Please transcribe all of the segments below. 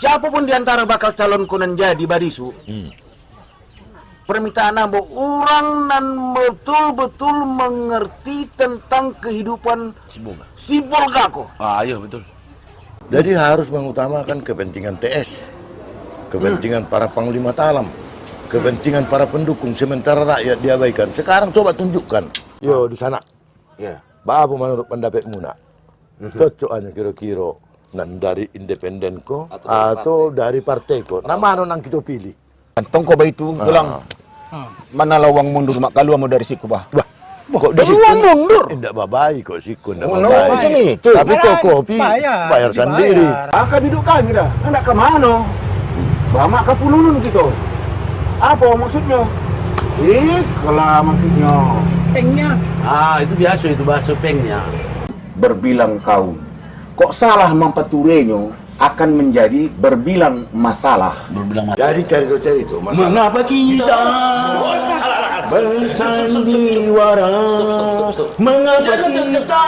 siapapun di antara bakal calon kunan jadi barisu, permintaan ambo orang nan betul-betul mengerti tentang kehidupan si Bolga ko. Iya betul. Jadi harus mengutamakan kepentingan TS, kepentingan para panglima talam, kepentingan para pendukung, sementara rakyat diabaikan. Sekarang coba tunjukkan, yo di sana, apa menurut pendapatmu nak? Cocokannya kira-kira nan dari independen ko atau dari partai ko? Nah mana nang kita pilih? Antong ko ba itu tulang? Mana lawang mundur mak kaluan mo dari siku bah? Kok di siku mundur? Tidak babai kok siku, tidak babai. Macam itu. Tapi kok kopi bayar sendiri. Aka duduk kami dah, hendak ke mana? Lama ke pununun gitu. Apa maksudnya? Kalau maksudnya Pengnya. itu biasa itu bahasa pengnya. Berbilang kaum. Kok salah mempeturenyo akan menjadi berbilang masalah. Jadi cari itu masalah. Mengapa kita bersandiwara? Mengapa kita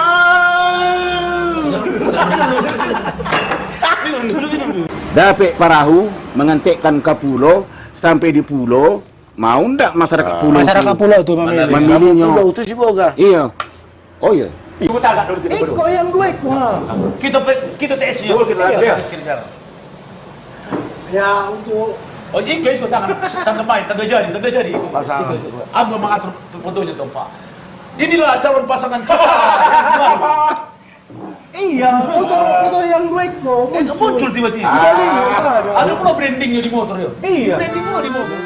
dapat perahu mengantikkan ke pulau, sampai di pulau mau ndak masyarakat pulau? Masyarakat pulau itu memilihnya. Pulau itu si Boga. Iya. Oh iya. Kok yang dua itu? Kita TS Coba kita lihat. Ya untuk Oh ini ikut tangan main, tanda jari. Pasangan. Amba mengatur fotonya tuh Pak. Inilah calon pasangan kita. iya, foto yang dua itu Muncul tiba-tiba. Ada pula brandingnya di motor ya. Iya. Branding pula di motor.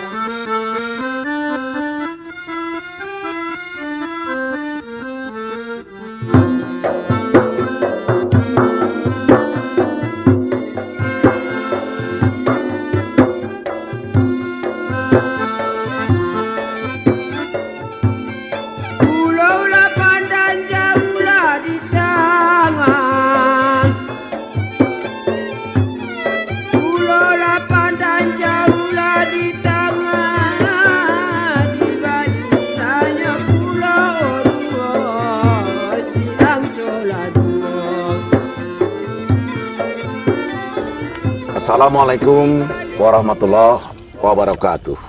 Assalamualaikum warahmatullahi wabarakatuh.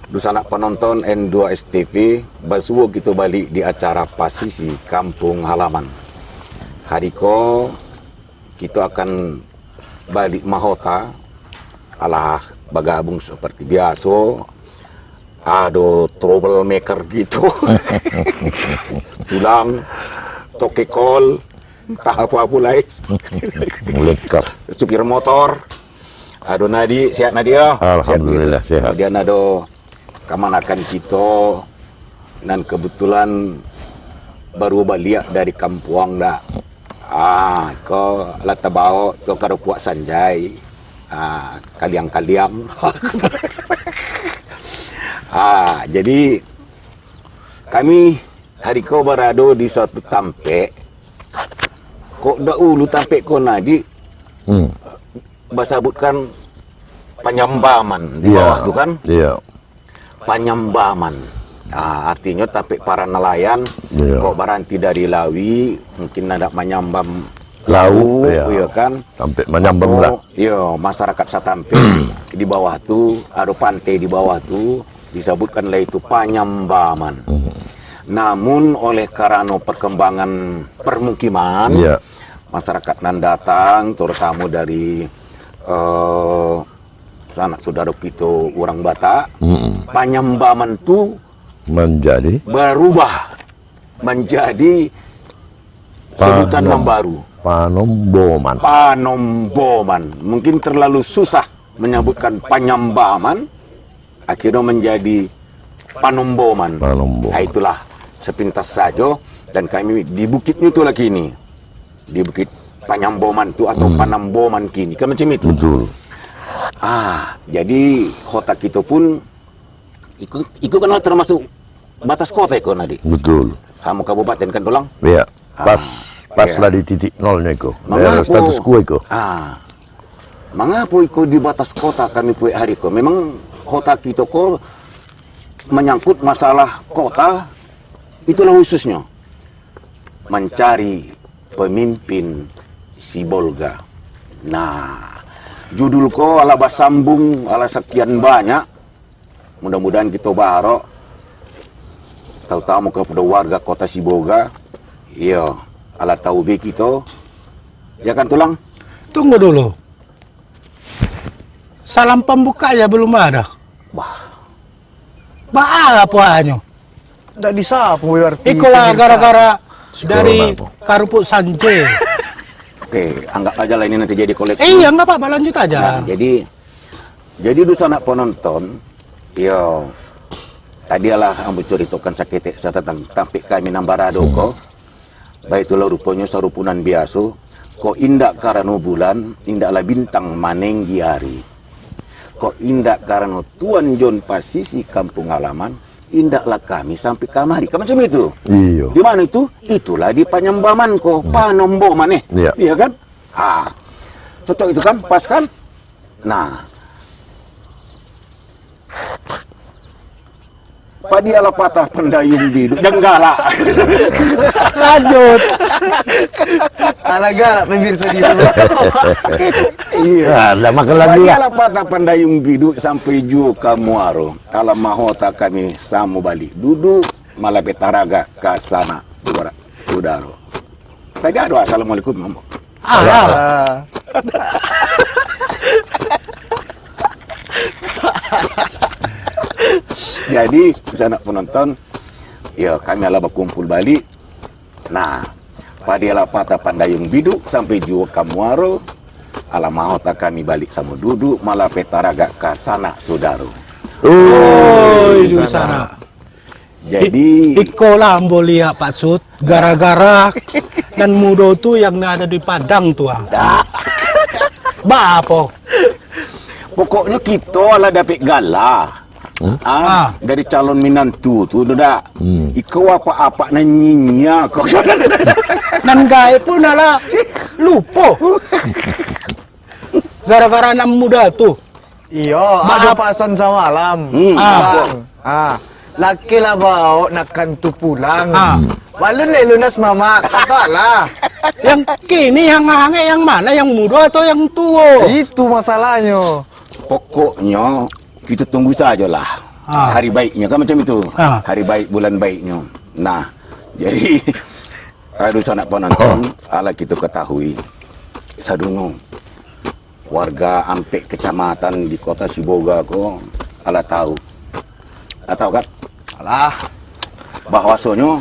Dusanak penonton N2 STV, basuwo kita balik di acara Pasisi Kampung Halaman. Hari ko kita akan balik mahota alah bagabung seperti biasa. Ada troublemaker gitu. Tulang, tokekol, entah apa pulai. Lengkap. Supir motor. Aduh Nadi, sehat Nadia? Alhamdulillah sehat. Kemudian ada kemanakan kita dan kebetulan baru balik dari kampung dah. Kau lata bawa tu karo puak sanjai. Kaliang-kaliang. Jadi kami hari kau berada di suatu tampek. Kok dahulu tampek kau Nadi? Basabutkan penyambaman di bawah tu kan? Iya. Penyambaman. Artinya tampek para nelayan kok baranti dari Lawi mungkin ada menyambam Lau, ya kan? Sampai menyambam lah. Iya, masyarakat Satampe di bawah tu, ada pantai di bawah tu disebutkanlah itu penyambaman. Namun oleh karena perkembangan permukiman, masyarakat nan datang, terutama dari sanak saudara kita orang Batak, penyambaman tu menjadi berubah menjadi sebutan yang baru. Panomboman. Panomboman. Mungkin terlalu susah menyebutkan penyambaman, akhirnya menjadi Panomboman. Nah, itulah sepintas saja, dan kami di bukitnya itu lagi ini, di bukit Penyamboman itu atau Panomboman kini, kan macam itu. Betul. Jadi kota kita pun itu kan termasuk batas kota itu Nadi. Betul. Sama kabupaten kan tulang. Iya. Pas lah di titik nolnya itu. Status quo itu. Mengapa itu di batas kota kami punya hari itu? Memang kota kita kok menyangkut masalah kota, itulah khususnya mencari pemimpin Sibolga. Nah, judulku ala basambung ala sekian banyak. Mudah-mudahan kita barok tahu-tahu kepada warga kota Siboga. Iya, ala tahu be kita. Ya kan tulang? Tunggu dulu. Salam pembuka ya belum ada. Bah apa hanya? Nggak disapu berarti. Ikulah gara-gara dari Karupuk Sanje. Oke, anggap aja lah ini nanti jadi koleksi. Iya, nggak apa-apa, lanjut aja. Nah, jadi dosa anak penonton, yo, tadi lah ambu ceritakan sakit saya tentang tampik kami nambarado ko. Baik itulah rupanya sarupunan biasa. Ko indak karena bulan, indaklah bintang manenggi hari. Ko indak karena Tuan John Pasisi kampung halaman, indaklah kami sampai kamari. Kamu macam itu? Iya. Di mana itu? Itulah di Panyambaman ko, Panombo maneh. Iya. Iya kan? Ah, cocok itu kan? Pas kan? Nah, padi ala patah pendayung bidu. Janggala. Lanjut. Alaga pemirsa di Iya. Nah, makan lagi Padi ya. ala patah pendayung bidu sampai juga muaro. Alam mahota kami samu balik. Duduk malah petaraga ke sana. Saudara. Tadi ada assalamualaikum ngomong. Jadi sana penonton, ya kami ala berkumpul balik. Nah, pada ala patah pandayung biduk sampai juga kamuaro, ala mahota kami balik sama duduk malah petaraga ke sana saudara. Oh, di sana. Jadi Iko lah ambo lihat Pak Sud, gara-gara dan mudo tuh yang ada di Padang tuh. Bah apa? pokoknya kita ala dapat gala. Dari calon minantu tu dah. Ikaw apa-apa na nyinya kok. Nan gae pun ala lupo. Gara-gara anak muda tuh. Iya, ada pasan sama alam. Laki lah bawa nakkan tu pulang. Walun le lunas mama, katalah. Yang kini yang hange yang mana, yang muda atau yang tua? Itu masalahnya. Pokoknya kita tunggu sajalah hari baiknya kan macam itu. Hari baik bulan baiknya. Nah, jadi harus anak penonton ala kita ketahui sadungo warga Ampek kecamatan di kota Siboga ko ala tahu. Tahu kan? Alah, Bahwasanya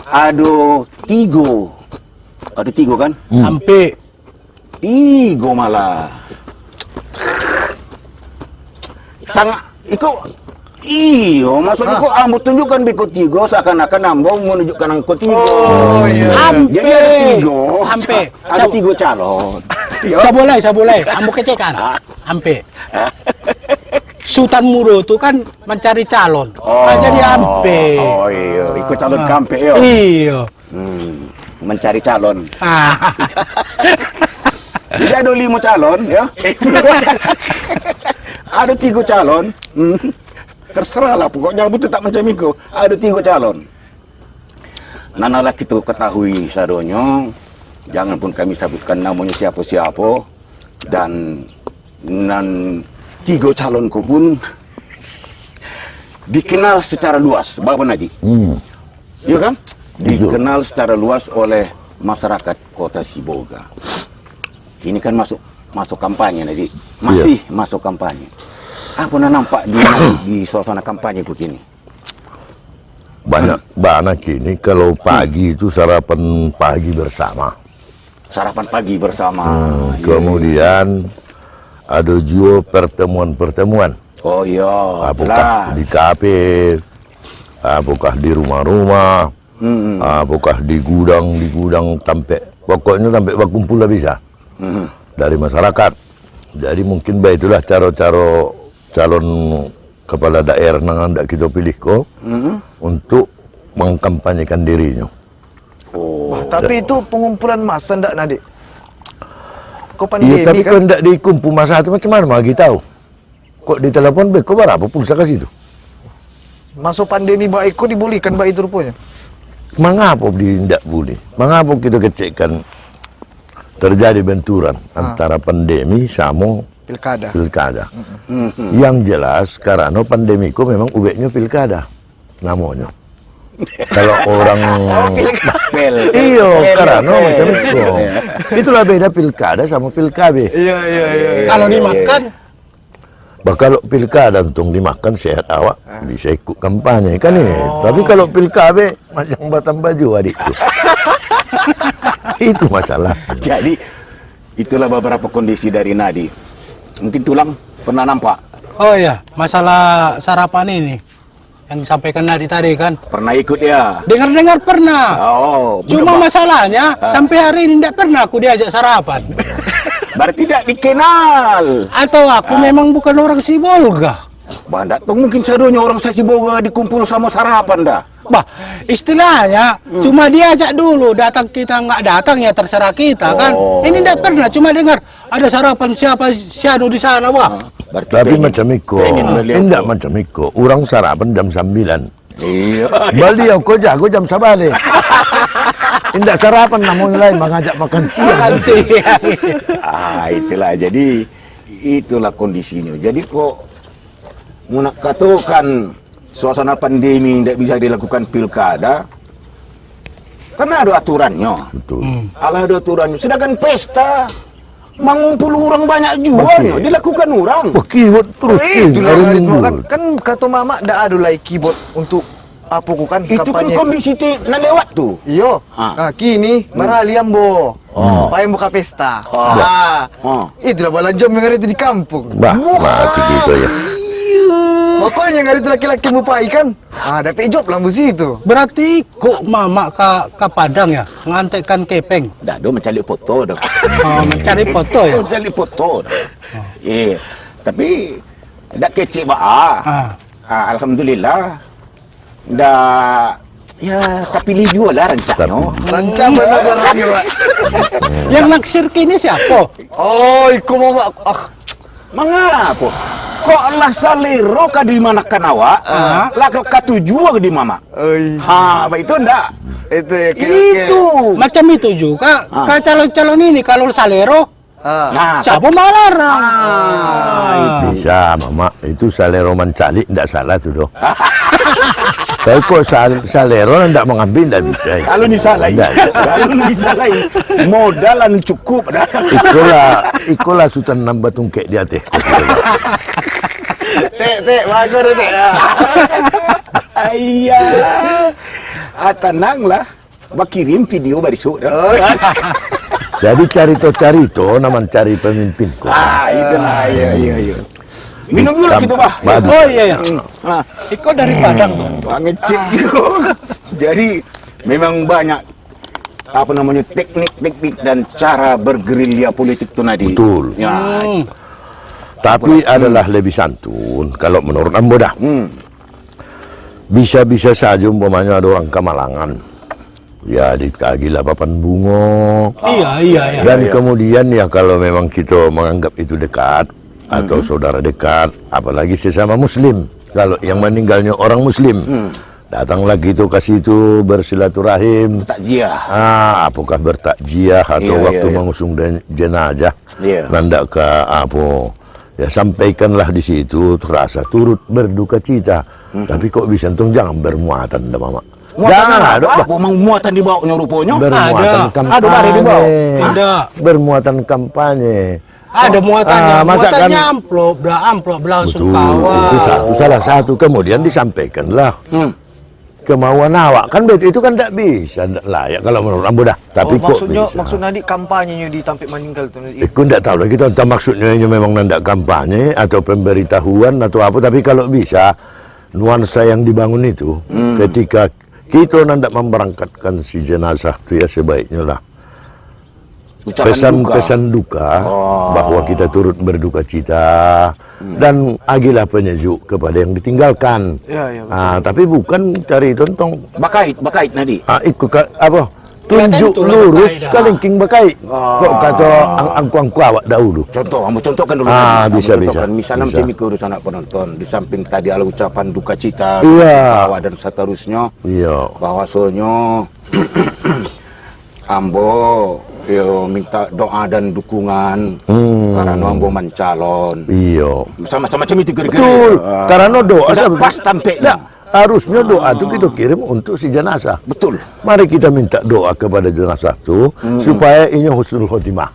ada tiga kan? Ampe. Tiga malah. Sangat iyo, maksudnya kok ambo tunjukkan biko tiga seakan-akan ambo menunjukkan angko tiga. Oh iya. Ampe. Jadi ada tiga. Ampe. Ada tiga calon. Saya boleh. Ambo kecekan. Ampe. Sultan Muro itu kan mencari calon. Jadi ampe. Oh iya, ikut calon kampe yo. Iya. Mencari calon. Ah. Jadi ada 5 calon ya. Ada 3 calon. Terserah lah, pokoknya aku tetap macam itu. Ada 3 calon. Nanalah kita ketahui sadonyo. Jangan pun kami sebutkan namanya siapa-siapa. Dan 3 calonku pun dikenal secara luas, Bapak Naji. Iya kan? Dikenal secara luas oleh masyarakat kota Siboga. Ini kan masuk kampanye Naji. Masih masuk kampanye. Apa nampak di suasana kampanye begini? Banyak kini kalau pagi itu sarapan pagi bersama. Sarapan pagi bersama. Kemudian ada juga pertemuan-pertemuan. Oh iya, Apakah di kafe, apakah di rumah-rumah, apakah di gudang sampai pokoknya sampai berkumpul lah bisa dari masyarakat. Jadi mungkin itulah cara-cara calon kepala daerah yang hendak kita pilih kok untuk mengkampanyekan dirinya. Wah, tapi itu pengumpulan massa ndak Nadik? Kok pandemi Iya, tapi kan? kalau tidak dikumpul masa itu macam mana bagi tahu? Kok di telepon be, kok berapa pulsa ke situ? Masuk pandemi baik kok dibolehkan baik itu rupanya. Mengapa tidak boleh? Mengapa kita kecekkan terjadi benturan antara pandemi sama Pilkada. Pilkada. Yang jelas karena pandemiku memang ubeknya pilkada namanya. Kalau orang iyo karena macam itu. Itulah beda pilkada sama pilkabe. Iya. Kalau dimakan, Bah kalau pilkada untung dimakan sehat awak bisa ikut kampanye kan nih. Tapi kalau pilkabe macam batang baju adikku. Itu masalah. Jadi itulah beberapa kondisi dari Nadi. Mungkin Tulang pernah nampak, oh ya, masalah sarapan ini yang disampaikan Nadi tadi kan. pernah ikut ya. Dengar-dengar pernah. Oh, Cuma belum, Pak. masalahnya sampai hari ini tidak pernah aku diajak sarapan. Berarti tidak dikenal. Atau aku memang bukan orang Sibolga. Bandak tuh mungkin serunya orang Sasiboga dikumpul sama sarapan dah. Bah, istilahnya cuma diajak dulu, datang kita nggak datang ya terserah kita kan. Oh. Ini tidak pernah, cuma dengar ada sarapan siapa siapa di sana, wah. Berarti Tapi pengen- macam itu. pengen melihat Tidak tuh. macam itu. Orang sarapan jam 9. Iya. Bali yang kau jago jam sabale. Tidak sarapan namun lain mengajak makan siang. Makan siang. Itulah jadi itulah kondisinya. Jadi kok mau nak katakan suasana pandemi tidak bisa dilakukan pilkada, karena ada aturannya. Betul. Alah ada aturannya. Sedangkan pesta mengumpul orang banyak juga, Betul. dilakukan orang. Wah, keyboard terus Itulah hari kan, Minggu. kan kata mama dah ada lah keyboard untuk apa kan Itu kan kampanye. kondisi nak lewat tuh. Iyo, Ah. nah kini maraliam bo, payah buka pesta. Itulah bala jam yang ada itu di kampung. Bah, mati gitu ya. Makanya yang ada itu laki-laki mupai kan, dapat job lah musi itu. Berarti kok mama ke Padang ya, ngantekkan kepeng. Dah do mencari foto dah. Oh, mencari foto ya. Mencari foto dah. Iya. Tapi dak kecil bah. Alhamdulillah. Dah ya terpilih juga lah rancaknya. Rancang benar-benar Pak. Yang naksir kini siapa? Oh, iku mama. Mengapa? Kok lah salero ka di mana kan awak? Lah ka tujuan di mama. Oi, Ha, apa itu ndak? itu ya. Itu. Macam itu juga. Kalau calon-calon ini kalau salero, Nah, siapa mau larang? Bisa, mama. Itu salero mencalik, tidak salah tuh doh. Tapi kok salero tidak mengambil, tidak bisa. kalau disalahin, Nggak bisa. kalau disalahin, modalan cukup dah. Ikulah sultan nambah tungkek di atas. Tek, bagus deh. Iya. Tenanglah. Bakirim video barisuk dah. Jadi carito nama cari pemimpinku. Itulah. Iya. Minum dulu kita, Bah. Bagus. Oh iya ya. Ah, Iko dari Padang tuh. ngecek juga. Jadi memang banyak apa namanya teknik-teknik dan cara bergerilya politik itu Nadi. Betul. Ya. Tapi adalah lebih santun kalau menurut Ambo dah. Bisa-bisa saja umpamanya ada orang Kamalangan. Ya dikagilah papan bunga. Iya. Dan kemudian ya kalau memang kita menganggap itu dekat atau saudara dekat, apalagi sesama Muslim. Kalau yang meninggalnya orang Muslim, datanglah gitu kasih itu bersilaturahim. Takjiah. Apakah bertakjiah atau Iya, waktu iya. mengusung jenazah, Iya. nandak ke apa? Ya sampaikanlah di situ terasa turut berduka cita. Tapi kok bisa untung jangan bermuatan dah mama. Jangan ada apa? Muatan di bawahnya rupanya. bermuatan Ada. kampanye. Ada barang di bawah? Ada. Bermuatan kampanye. Ada muatannya. masa kan- Muatannya amplop langsung Betul, kawan. itu salah satu. Kemudian disampaikanlah kemauan awak. Kan itu kan tidak bisa, tidak layak kalau menurut Ambo dah. Tapi kok bisa. maksud Nadi kampanyenya di Tampik Maninggal tuh. Aku tidak tahu lagi entah maksudnya ini memang nandak kampanye atau pemberitahuan atau apa. Tapi kalau bisa nuansa yang dibangun itu ketika kita nandak memberangkatkan si jenazah itu ya sebaiknya lah pesan-pesan duka bahwa kita turut berduka cita dan agilah penyejuk kepada yang ditinggalkan. Iya, Tapi bukan cari tontong Bakait Nadi. ikut apa tunjuk Kelihatan itu lurus bakai dah. kalengking bakai. Kok kata angku awak dahulu. Contoh, kamu contohkan dulu. Bisa. Misalnya Bisa. macam ikut anak penonton, di samping tadi ada ucapan duka cita, Iya. bahwa dan seterusnya, Iya. bahwasanya Ambo yo minta doa dan dukungan karena ambo mencalon. Iya. Sama-sama macam itu kira-kira. Betul. Karena doa tidak pas tampaknya. Harusnya doa itu kita kirim untuk si jenazah. Betul. Mari kita minta doa kepada jenazah itu supaya ini husnul khotimah.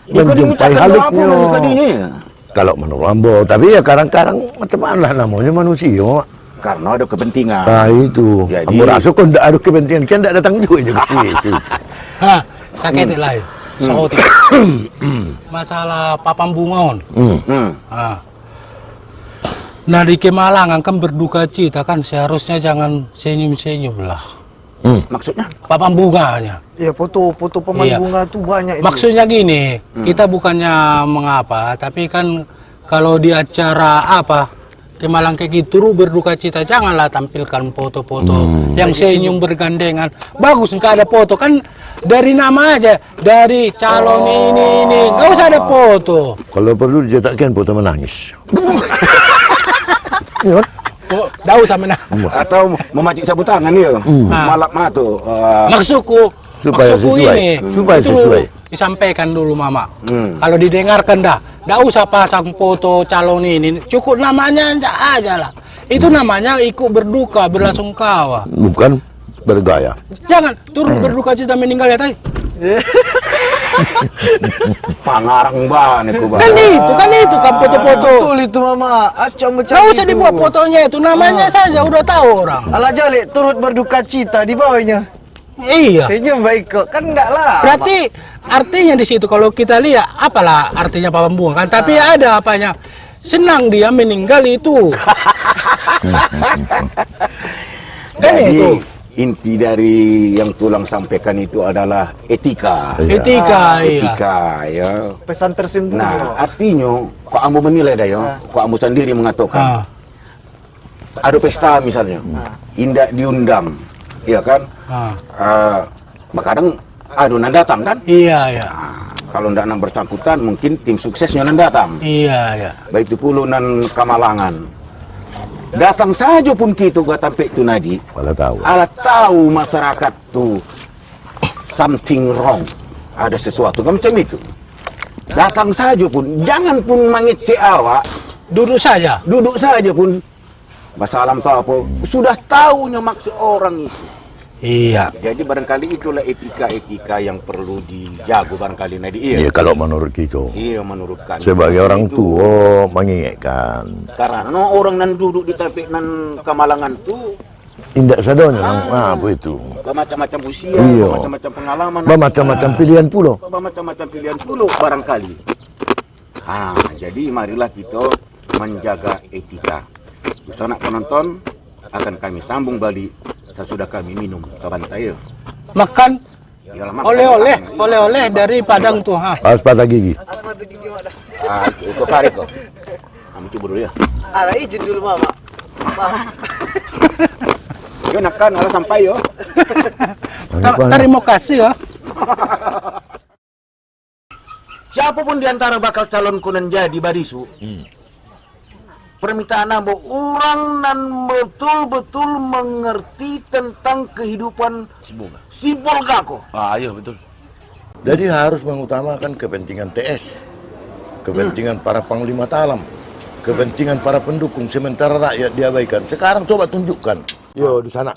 Menjumpai haliknya. Kalau menurut ambo, tapi ya kadang-kadang macam mana namanya manusia, Mak. Karena ada kepentingan. Nah itu. Jadi- Ambo rasa kok tidak ada kepentingan, kan tidak datang juga ke situ. Hah, sakit lah ya. Sohoti. Masalah papam bungaon. Ah. Nah di Kemalangan kan berduka cita kan seharusnya jangan senyum-senyum lah. Maksudnya? Papam bunganya. Iya, foto pemain Iya. bunga tuh banyak itu. Maksudnya gini, kita bukannya mengapa, tapi kan kalau di acara apa Kemalang kayak gitu berduka cita janganlah tampilkan foto-foto yang senyum bergandengan. Bagus nggak ada foto kan dari nama aja, dari calon ini nggak usah ada foto. Kalau perlu dicetakkan foto menangis. Iya kan? Nggak usah menang. Atau memacik sabu tangan dia. Malap matu. Maksudku Supaya sesuai. ini Supaya itu sesuai. disampaikan dulu mama. Kalau didengarkan nggak usah pasang foto calon ini, cukup namanya aja lah. Itu namanya ikut berduka berlasungkawa. Bukan bergaya. Jangan turun berduka cita meninggal ya tadi. Pangarang banget ku Kan itu kan foto-foto. Betul itu mama. Acam macam Nggak usah itu. dibuat fotonya itu namanya saja udah tahu orang. Alah jalik turut berduka cita di bawahnya. Iya. Senyum baik kok. Kan enggak lah. Berarti artinya di situ kalau kita lihat apalah artinya papam bunga kan, tapi ada apanya. Senang dia meninggal itu. Kan Jadi itu. inti dari yang tulang sampaikan itu adalah etika. Etika, iya. Etika ya. Pesan tersembunyi. Nah, artinya kok ambo menilai dah ya, kok ambo sendiri mengatakan. Ada pesta misalnya, indak diundang, iya kan? Kadang adunan datang kan? Iya, iya. Kalau ndak nang bersangkutan, mungkin tim suksesnya nan datang. Iya, iya. Baik itu puluh nan Kamalangan. Datang saja pun kita gak tampik tu nadi. Malah tahu. Alat tahu masyarakat tu something wrong. Ada sesuatu kan macam itu. Datang saja pun, jangan pun mengecek awak. Duduk saja. Duduk saja pun. Masalah tahu apa, sudah tahunya maksud orang itu. Iya. Jadi barangkali itulah etika-etika yang perlu dijaga barangkali nadi. Iya kalau menurut kita. Iya menurut kami. Sebagai orang Itu. tua mengingatkan. Karena orang nan duduk di tapik nan Kamalangan tu Indak sadonya apa itu. macam-macam usia, Iya. macam-macam pengalaman, Macam-macam pilihan pulau. macam-macam pilihan dulu barangkali. Jadi marilah kita menjaga etika. Sanak penonton akan kami sambung balik sesudah kami minum sabantai. Makan Yalah, makan. oleh-oleh dari Padang tuh, ha. Harus patah gigi. Itu tarik kok. Kami coba dulu ya. Alah izin dulu mama. Yo nakan, ala sampai yo. Terima kasih ya. Siapapun di antara bakal calon kunan jadi barisu, permintaan ambo orang nan betul-betul mengerti tentang kehidupan si Bolga ko. Iya betul. Jadi harus mengutamakan kepentingan TS, kepentingan para panglima talam, kepentingan para pendukung, sementara rakyat diabaikan. Sekarang coba tunjukkan. Yo di sana.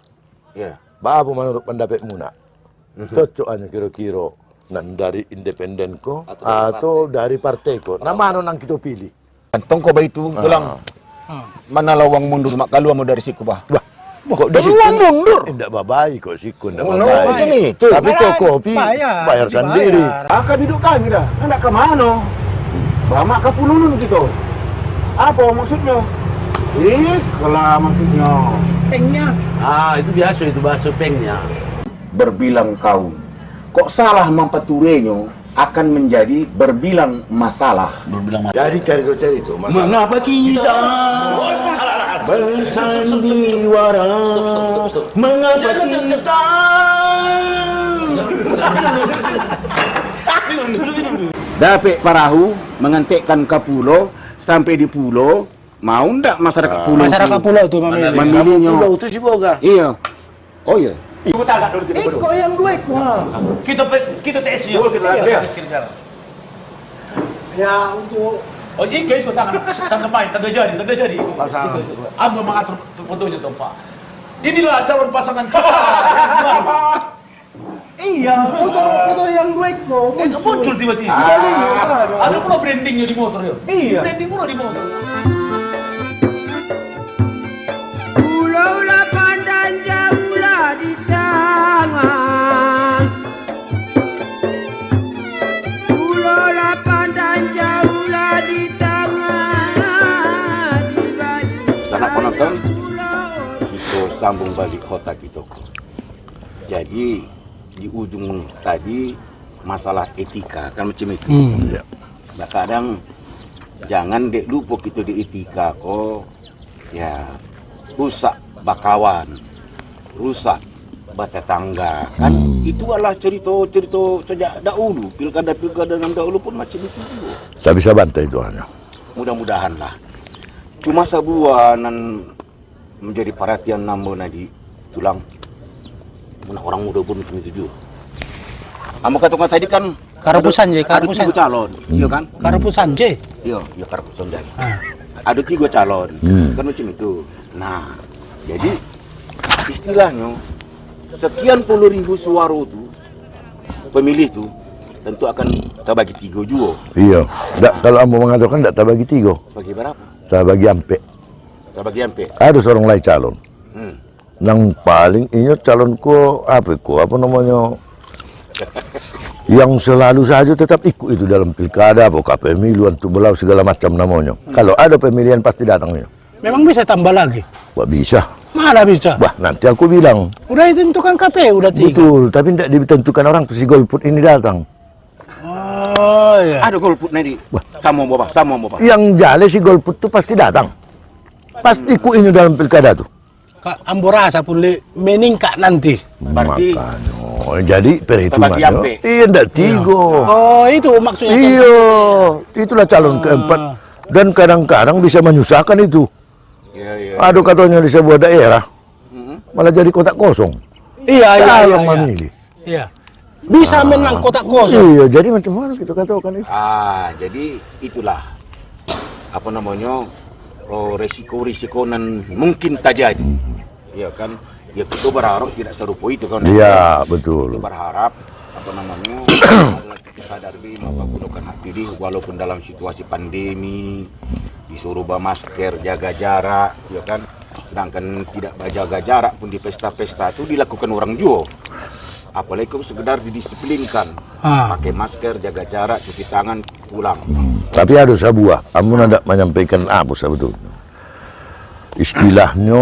Ya. Apa menurut pendapatmu nak? Cocokannya kira-kira nan dari independen ko atau dari partai ko? Nah mana nang kita pilih? Tong ko ba itu tulang mana lawang mundur mak kaluan mo dari siku bah. Kok di situ mundur? Tidak babai kok siku, tidak No, babai. macam itu. Tapi kok kopi bayar sendiri. Aka duduk kami dah. Hendak ke mana? Lama ke pununun gitu. Apa maksudnya? Kalau maksudnya. Pengnya. Itu biasa itu bahasa pengnya. Berbilang kau. Kok salah mempaturenyo akan menjadi berbilang masalah. Jadi cari itu masalah. Mengapa kita bersandiwara? Mengapa kita Dapik perahu mengantikkan ke pulau, sampai di pulau mau ndak masyarakat pulau Masyarakat pulau tuh memilih. memilihnya? Pulau itu si Boga. Iya. Oh iya. Ikut agak dulu kita berdua. Iko yang dua Iko. Kita tes yuk. Coba kita lihat. Ya untuk Oh, ikut tangan main, tanda jadi. Pasangan. Amba mengatur fotonya tuh Pak. Inilah calon pasangan kita. iya, foto yang dua Iko Muncul tiba-tiba. Ada pula brandingnya di motor ya. Iya. Branding pula di motor. Pulau lah pandang jauh lah di tangan. Pulau lah pandang jauh lah di tangan. Sanak penonton, kita sambung balik kota kita. Jadi di ujung tadi masalah etika kan macam itu. Ya. Nah, kadang jangan dek lupa kita di etika kok ya rusak bakawan, rusak bertetangga kan itu adalah cerita sejak dahulu pilkada yang dahulu pun macam itu juga. Tak bisa bantai itu hanya. Mudah-mudahan lah. Cuma sebuah nan menjadi perhatian namo nadi tulang orang muda pun macam itu juga. Kamu katakan tadi kan Karapusan je, ada karapusan. 3 calon, iya kan? Karapusan je. Iya, karapusan jadi. Ada 3 calon, kan macam itu. Nah, jadi istilahnya sekian puluh ribu suara itu pemilih itu tentu akan terbagi 3 juga. Iya. Kalau kamu mengatakan tak bagi 3, Bagi berapa? tak bagi ampe. Terbagi ampe. Ada seorang lain calon. Yang paling ingat calonku apa namanya? Yang selalu saja tetap ikut itu dalam pilkada, pokok pemiluan tu belau segala macam namanya. Kalau ada pemilihan pasti datangnya. Memang bisa tambah lagi? Wah bisa. Mana bisa? Wah nanti aku bilang. Udah ditentukan KPU udah 3. Betul, tapi tidak ditentukan orang si golput ini datang. Oh iya. Ada golput nadi. Sama bapak. Yang jale si golput tu pasti datang. Pasti ku ini dalam pilkada tu. Kak Amborasa pun meningkat nanti. Berarti Makanya, jadi perhitungannya. terbagi ampe. Iya ndak 3. Oh itu maksudnya. Iya, itulah calon keempat. Dan kadang-kadang bisa menyusahkan itu. Iya. Aduh katanya di sebuah daerah malah jadi kotak kosong. Iya. Yang memilih. Iya. Bisa menang kotak kosong. Iya, jadi macam mana kita katakan itu? Jadi itulah apa namanya resiko-resiko nan mungkin terjadi. Iya kan? Ya kita berharap tidak serupa itu kan. Iya, betul. Kita berharap apa namanya sadar diri menggunakan hak pilih walaupun dalam situasi pandemi disuruh bermasker, jaga jarak, ya kan. Sedangkan tidak jaga jarak pun di pesta-pesta itu dilakukan orang juga. Apalagi kalau sekedar didisiplinkan, pakai masker, jaga jarak, cuci tangan, pulang. Tapi ada sebuah, kamu tidak menyampaikan apa sebetulnya. Istilahnya,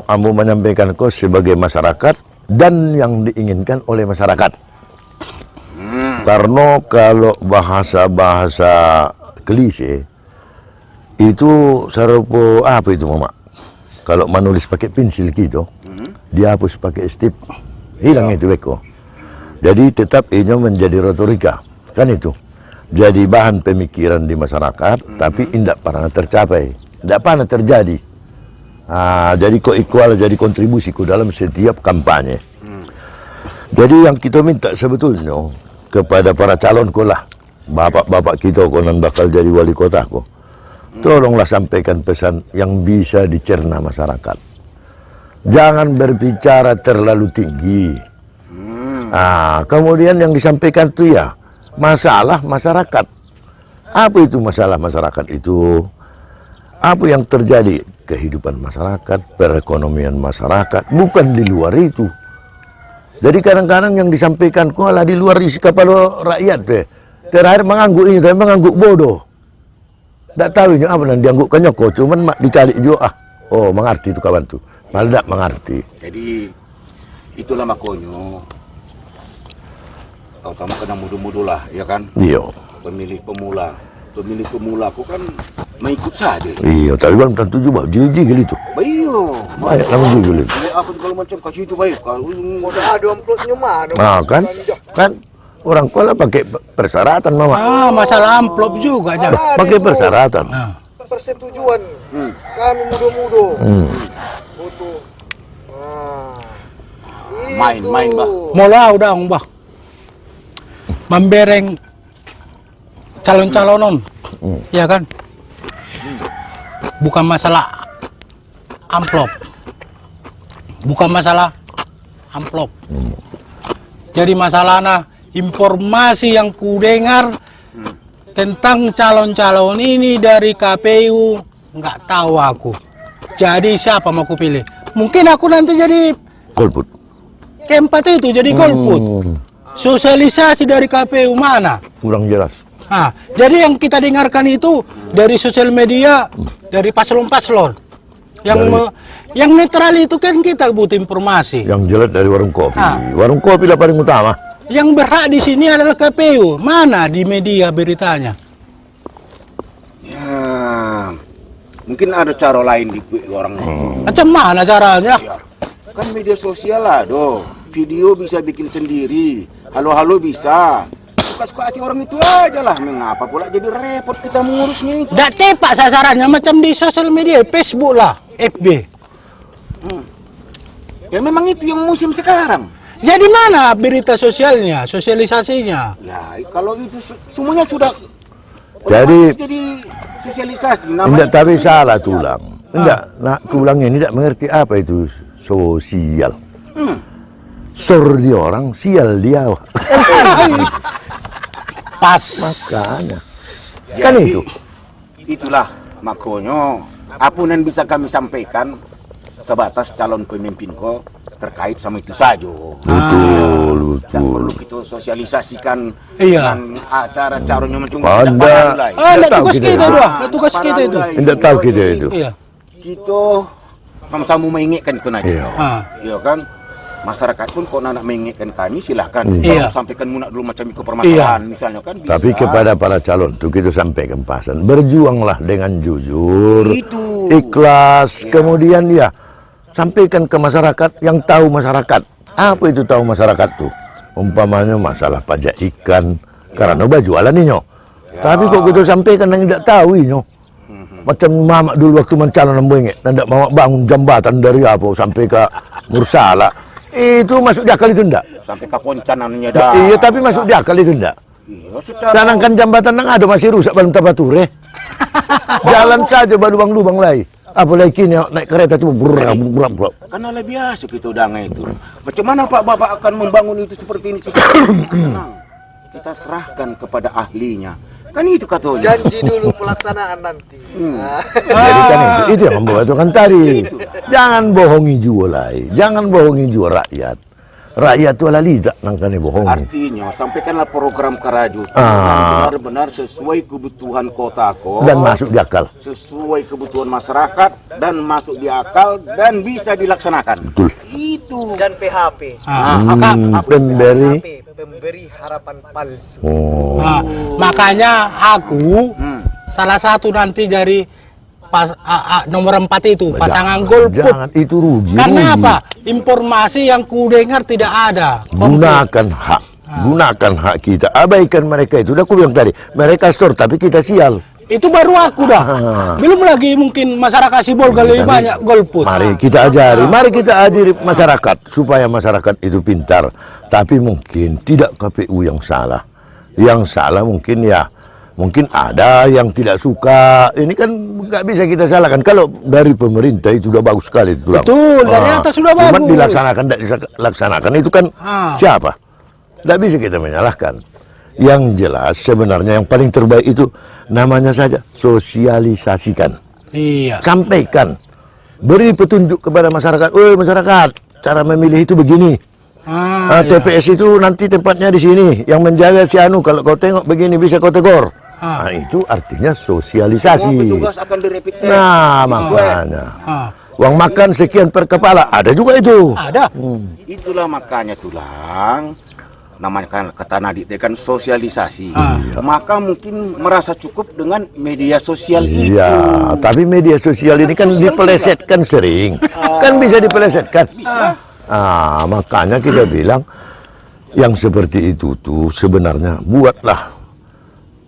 kamu menyampaikan kau sebagai masyarakat dan yang diinginkan oleh masyarakat. Karena kalau bahasa-bahasa klise itu serupa apa itu mama? Kalau menulis pakai pensil gitu, dihapus pakai stip, hilang itu beko. Jadi tetap ini menjadi retorika, kan itu. Jadi bahan pemikiran di masyarakat, tapi tidak pernah tercapai, tidak pernah terjadi. Jadi kok equal jadi kontribusiku dalam setiap kampanye. Jadi yang kita minta sebetulnya kepada para calon lah, bapak-bapak kita konon bakal jadi wali kota kok. Tolonglah sampaikan pesan yang bisa dicerna masyarakat. Jangan berbicara terlalu tinggi. Kemudian yang disampaikan itu ya masalah masyarakat. Apa itu masalah masyarakat itu? Apa yang terjadi? Kehidupan masyarakat, perekonomian masyarakat, bukan di luar itu. Jadi kadang-kadang yang disampaikan kuala di luar isi kepala rakyat deh. Terakhir mengangguk ini, tapi mengangguk bodoh. Tak tahu ini apa yang dianggukkannya kok, cuman dicari juga oh mengerti itu kawan tuh, malah tidak mengerti. Jadi itulah makanya kamu kena mudu-mudu lah, ya kan? Iya. Pemilih pemula aku kan mengikut saja. Iya, tapi belum tentu juga jil-jil itu. Bayo. Banyak nama jil itu. Aku segala macam kasih itu baik. Kalau ada amplopnya mana? Kan orang kuala pakai persyaratan mama. Masalah amplop juga aja. Pakai persyaratan. Persetujuan kami muda-muda. Butuh. Main-main, Bah. Mola udah, Mbah. Membereng calon-calonon, ya kan? Bukan masalah amplop, bukan masalah amplop. Jadi masalahnya informasi yang ku dengar tentang calon-calon ini dari KPU nggak tahu aku. Jadi siapa mau ku pilih? Mungkin aku nanti jadi Golput. keempat itu jadi golput. Sosialisasi dari KPU mana? Kurang jelas. Nah, jadi yang kita dengarkan itu dari sosial media, dari paslon-paslon. Yang netral itu kan kita butuh informasi. Yang jelek dari warung kopi. Ah. Warung kopi lah paling utama. Yang berhak di sini adalah KPU. Mana di media beritanya? Ya, mungkin ada cara lain di orang. Macam mana caranya? Ya, kan media sosial lah, doh. Video bisa bikin sendiri. Halo-halo bisa. Suka-suka hati orang itu aja lah. Mengapa pula jadi repot kita mengurusnya itu? Nggak tepat sasarannya macam di sosial media, Facebook lah, FB. Ya memang itu yang musim sekarang. Jadi mana berita sosialnya, sosialisasinya? Ya kalau itu semuanya sudah Jadi- otomatis jadi sosialisasi. Tidak, tapi salah tulang. Tidak, nah, tulang ini tidak mengerti apa itu sosial. Sor di orang, sial dia. Pas. Makanya. Jadi, Kan itu. Itulah makanya apa yang bisa kami sampaikan sebatas calon pemimpin kok terkait sama itu saja. Betul, Dan perlu betul. kita sosialisasikan Iya. dengan acara caranya macam Pada- Ada tahu tugas kita kita itu. dua, ada tugas kita itu. Tidak tahu kita itu. Iya. Kita sama-sama mengingatkan itu aja. Iya. Iya kan? Masyarakat pun kalau nak mengingatkan kami silahkan. Iya. Kalau sampaikan munak dulu macam itu permasalahan misalnya kan bisa. Tapi kepada para calon itu kita sampaikan pesan, berjuanglah dengan jujur, Itu. ikhlas, kemudian ya sampaikan ke masyarakat yang tahu masyarakat. Apa itu tahu masyarakat tuh? Umpamanya masalah pajak ikan, karena jualan ini nyo. Tapi kok kita sampaikan yang tidak tahu ini nyo. Macam mamak dulu waktu mencalon nembengek, tidak mau bangun jambatan dari apa sampai ke Mursala. Itu masuk di akal itu enggak? Sampai ke poncanannya dah. Iya, tapi masuk di akal itu enggak? Iya, secara Sedangkan jembatan yang ada masih rusak belum tabature. Jalan saja berlubang-lubang lagi. Apalagi kini naik kereta cuma buruk. karena lebih biasa kita udah itu. Macam mana Pak Bapak akan membangun itu seperti ini? Tenang. Kita serahkan kepada ahlinya. Kan itu katanya. Janji dulu pelaksanaan nanti. Jadi kan itu yang membawa itu kan tadi. Jangan bohongi juga lai. Jangan bohongi juga rakyat. Rakyat itu adalah lidak nangkane bohongi. Artinya sampaikanlah program Karaju Ah. benar-benar sesuai kebutuhan kota kok. Dan masuk di akal. Sesuai kebutuhan masyarakat dan masuk di akal dan bisa dilaksanakan. Betul. Itu. Dan PHP. Pemberi. Pemberi harapan palsu. Oh. Nah, makanya aku salah satu nanti dari nomor 4 itu pasangan golput. Jangan, itu rugi. Karena rugi. apa? Informasi yang ku dengar tidak ada. Gunakan hak. Gunakan hak kita. Abaikan mereka itu. Udah aku bilang tadi. Mereka store tapi kita sial. Itu baru aku dah. Belum lagi mungkin masyarakat Sibolga lebih banyak golput. Mari kita ajari, mari kita ajari masyarakat supaya masyarakat itu pintar. Tapi mungkin tidak KPU yang salah. Yang salah mungkin ya, mungkin ada yang tidak suka. Ini kan nggak bisa kita salahkan. Kalau dari pemerintah itu sudah bagus sekali. Betul, dari atas sudah cuman bagus. dilaksanakan, tidak dilaksanakan itu kan siapa? Tidak bisa kita menyalahkan. Yang jelas sebenarnya yang paling terbaik itu namanya saja sosialisasikan. Iya. Sampaikan, beri petunjuk kepada masyarakat. Woi masyarakat, cara memilih itu begini. TPS itu nanti tempatnya di sini. Yang menjaga si Anu, kalau kau tengok begini bisa kau tegur. Nah, itu artinya sosialisasi. Semua petugas akan direpit tes. Nah, makanya. Uang makan sekian per kepala, ada juga itu. Ada. Itulah makanya tulang. Namanya kan kata Nadit kan sosialisasi. Maka mungkin merasa cukup dengan media sosial itu. Iya, tapi media sosial ini kan dipelesetkan sering. Kan bisa dipelesetkan. Makanya kita bilang yang seperti itu tuh sebenarnya buatlah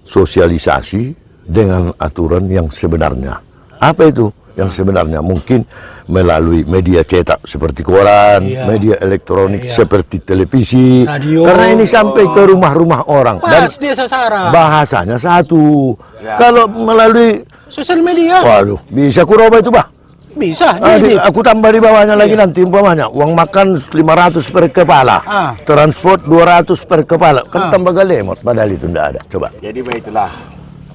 sosialisasi dengan aturan yang sebenarnya. Apa itu? yang sebenarnya mungkin melalui media cetak seperti koran, media elektronik seperti televisi, radio. Karena ini sampai ke rumah-rumah orang dan Pas dia sasaran. bahasanya satu. Kalau melalui Sosial media. waduh, bisa kuroba itu, Bah. Bisa. Aku tambah di bawahnya lagi nanti umpamanya uang makan 500 per kepala, transport 200 per kepala, kan tambah galemot, padahal itu tidak ada. Coba. Jadi baiklah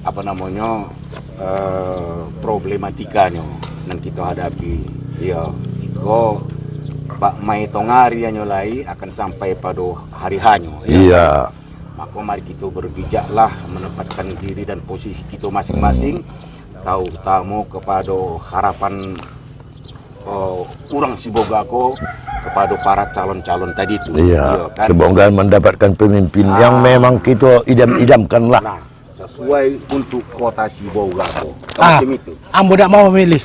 apa namanya problematikanya yang kita hadapi. Ya, kok Pak Mai Tongari nyolai akan sampai pada hari hanyo. Iya. Maka mari kita berbijaklah menempatkan diri dan posisi kita masing-masing. Tahu tamu kepada harapan orang Sibogako kepada para calon-calon tadi itu. Iya, kan? semoga mendapatkan pemimpin yang memang kita idam-idamkan lah. Nah, sesuai untuk kota Sibogako. Ah, Macam itu. ambo tidak mau memilih.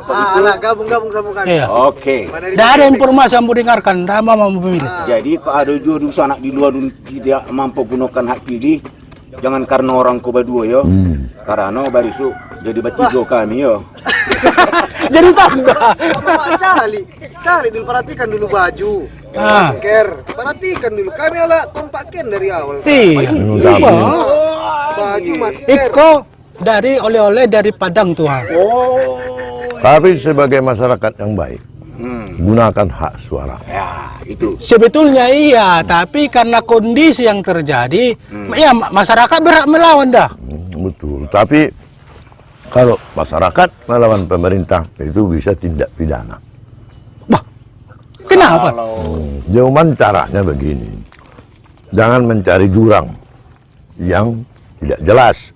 Begitu. Alah, gabung-gabung sama kami. Iya. Oke. Tidak ada informasi yang mau dengarkan, tidak mau memilih. Jadi kalau ada juga anak di luar tidak mampu gunakan hak pilih, jangan karena orang ko berdua ya. Karena barisu jadi batigo kami ya. Jadi tambah. Cari dulu, perhatikan dulu baju, masker, perhatikan dulu. Kami ala kompakin dari awal. Iya. Baju, masker. Iko dari oleh-oleh dari Padang Tuhan. Tapi sebagai masyarakat yang baik, gunakan hak suara. Ya, itu. Sebetulnya iya, tapi karena kondisi yang terjadi, ya masyarakat berhak melawan dah. Betul. Tapi kalau masyarakat melawan pemerintah itu bisa tindak pidana. Kenapa? Cuman caranya begini, jangan mencari jurang yang tidak jelas.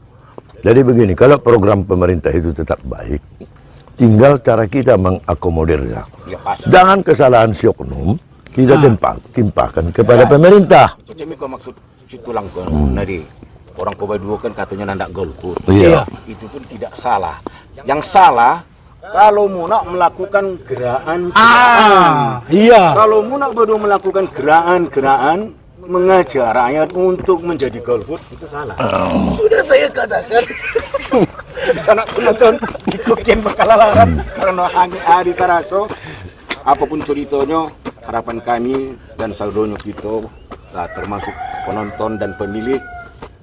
Jadi begini, kalau program pemerintah itu tetap baik, tinggal cara kita mengakomodirnya. Jangan kesalahan si oknum kita timpakan kepada pemerintah. Macam itu maksud situ langkon dari orang Koba dua kan katanya nandak golput. Iya. Itu pun tidak salah. Yang salah kalau mau nak melakukan gerakan. Iya. Kalau mau nak berdua melakukan gerakan mengajak rakyat untuk menjadi golput itu salah. Sudah saya katakan. Bisa nak penonton ikutin bakalalaran karena hari Karaso apapun ceritanya harapan kami dan saudonya kita termasuk penonton dan pemilih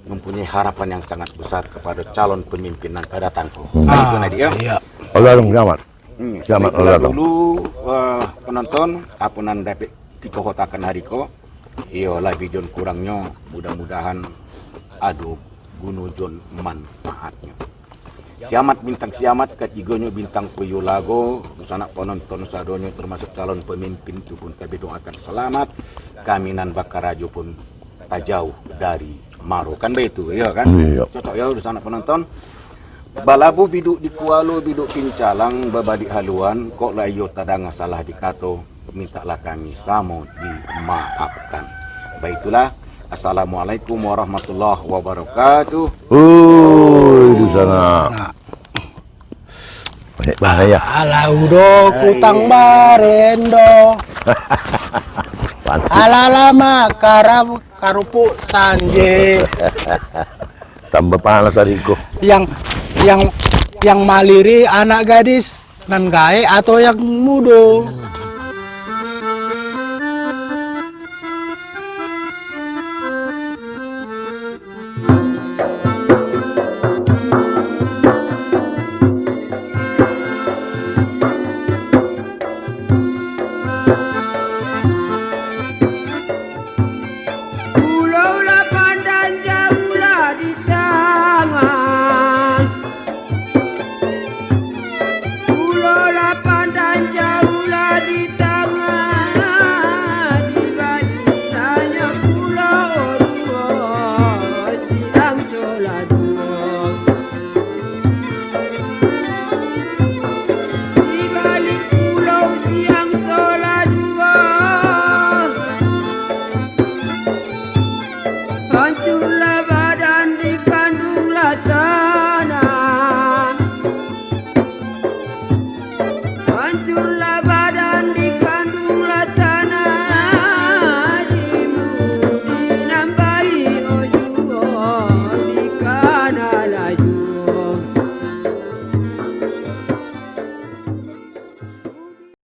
mempunyai harapan yang sangat besar kepada calon pemimpin yang akan datang. Itu Nadia. Iya. Allah selamat. Selamat Baiklah datang. dulu penonton apunan dapat kita kotakan hari ko. Iyalah video kurangnya mudah-mudahan aduh gunujon manfaatnya. Siamat bintang siamat ketiganya bintang puyo lago sanak penonton sadonyo termasuk calon pemimpin itu pun kami doakan selamat. Kami nan bakarajo pun tak jauh dari Maro kan begitu ya kan? Iya. Cocok ya di sana penonton. Balabu biduk di kualo biduk pincalang babadik haluan kok layo tadang salah dikato mintalah kami samo dimaafkan. Baiklah. Assalamualaikum warahmatullahi wabarakatuh. Di sana. Bahaya. Ala udo kutang barendo. Ala lama karupu sanje. Tambah panas adikku. Yang maliri anak gadis nan gae atau yang muda.